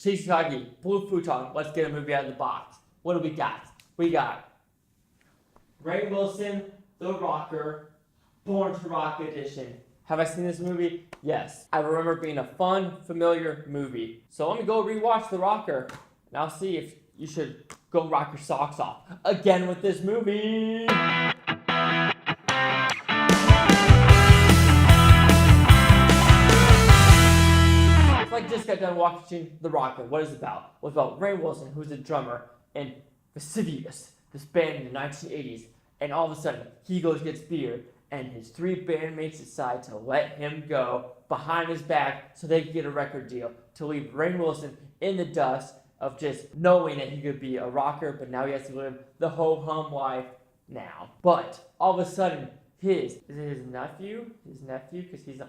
Sudeikis, blue futon. Let's get a movie out of the box. What do we got? We got Rainn Wilson, The Rocker, Born to Rock edition. Have I seen this movie? Yes. I remember it being a fun, familiar movie. So let me go rewatch The Rocker, and I'll see if you should go rock your socks off again with this movie. I just got done watching The Rocker. What is it about? Well, it's about Rainn Wilson, who's a drummer in Sudeikis, this band in the 1980s, and all of a sudden he gets beer, and his 3 bandmates decide to let him go behind his back so they can get a record deal to leave Rainn Wilson in the dust of just knowing that he could be a rocker, but now he has to live the ho-hum life now. But all of a sudden, his nephew, because he's an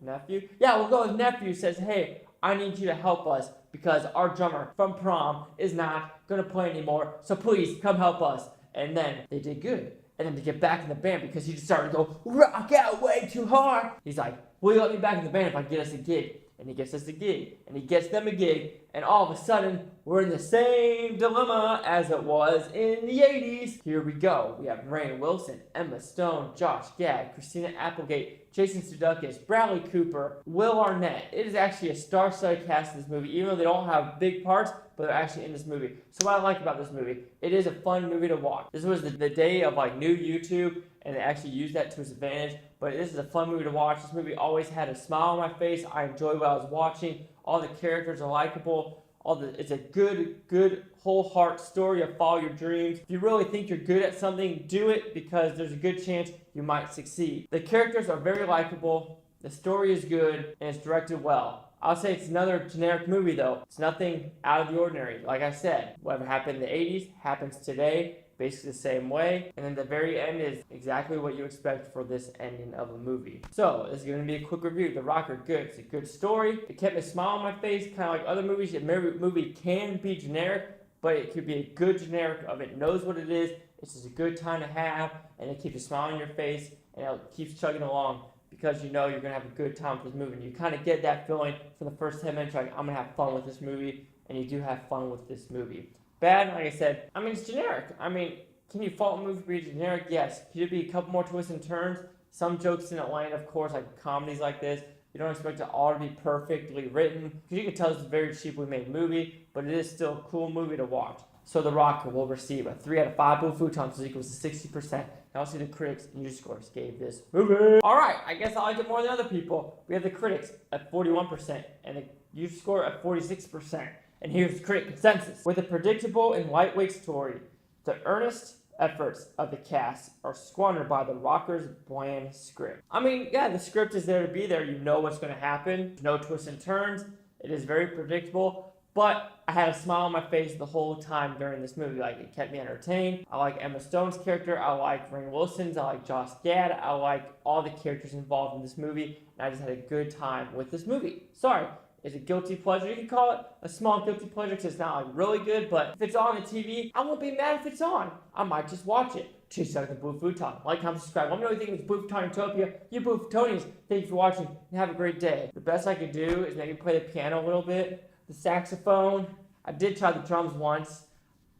nephew? Yeah, we'll go with nephew, says, hey, I need you to help us because our drummer from prom is not going to play anymore, so please come help us. And then they did good. And then to get back in the band because he just started to go rock out way too hard. He's like, will you let me back in the band if I get us a gig? And he gets us a gig, and he gets them a gig, and all of a sudden, we're in the same dilemma as it was in the 80s. Here we go. We have Rainn Wilson, Emma Stone, Josh Gad, Christina Applegate, Jason Sudeikis, Bradley Cooper, Will Arnett. It is actually a star-studded cast in this movie, even though they don't have big parts, but they're actually in this movie. So what I like about this movie, it is a fun movie to watch. This was the day of new YouTube, and they actually used that to its advantage. But this is a fun movie to watch. This movie always had a smile on my face. I enjoyed what I was watching. All the characters are likable. It's a good whole heart story of follow your dreams. If you really think you're good at something, do it because there's a good chance you might succeed. The characters are very likable. The story is good and it's directed well. I'll say it's another generic movie though. It's nothing out of the ordinary. Like I said, whatever happened in the 80s happens today. Basically the same way, and then the very end is exactly what you expect for this ending of a movie. So, this is going to be a quick review. The Rocker, good. It's a good story. It kept a smile on my face, kind of like other movies. A movie can be generic, but it could be a good generic of it knows what it is. It's just a good time to have, and it keeps a smile on your face, and it keeps chugging along because you know you're going to have a good time with this movie. And you kind of get that feeling for the first 10 minutes, like, I'm going to have fun with this movie, and you do have fun with this movie. Bad, like I said, it's generic. Can you fault a movie for being generic? Yes. Could it be a couple more twists and turns? Some jokes didn't land, of course, like comedies like this. You don't expect it all to be perfectly written, because you can tell it's a very cheaply made movie, but it is still a cool movie to watch. So The Rocker will receive a 3 out of 5 blue futons, so equals to 60%. Now see the critics and user scores gave this movie. Alright, I guess I like it more than other people. We have the critics at 41%, and the user score at 46%. And here's the critic consensus. With a predictable and lightweight story, the earnest efforts of the cast are squandered by the Rocker's bland script. The script is there to be there. You know what's going to happen. No twists and turns. It is very predictable. But I had a smile on my face the whole time during this movie. It kept me entertained. I like Emma Stone's character. I like Rainn Wilson's. I like Josh Gad. I like all the characters involved in this movie. And I just had a good time with this movie. Sorry. Is it guilty pleasure? You can call it a small guilty pleasure because it's not really good, but if it's on the TV, I won't be mad if it's on. I might just watch it. Cheers out the Blue Futon. Like, comment, subscribe. Let me know what you think of Blue Futon Utopia. You Blue Futonians, thank you for watching and have a great day. The best I could do is maybe play the piano a little bit, the saxophone. I did try the drums once.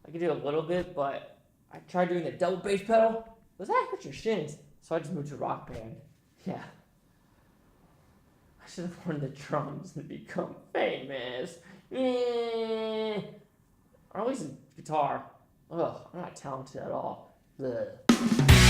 I could do a little bit, but I tried doing the double bass pedal. That hurt your shins. So I just moved to rock band. Yeah. I should have learned the drums and become famous. Or at least a guitar. Ugh, I'm not talented at all. Ugh.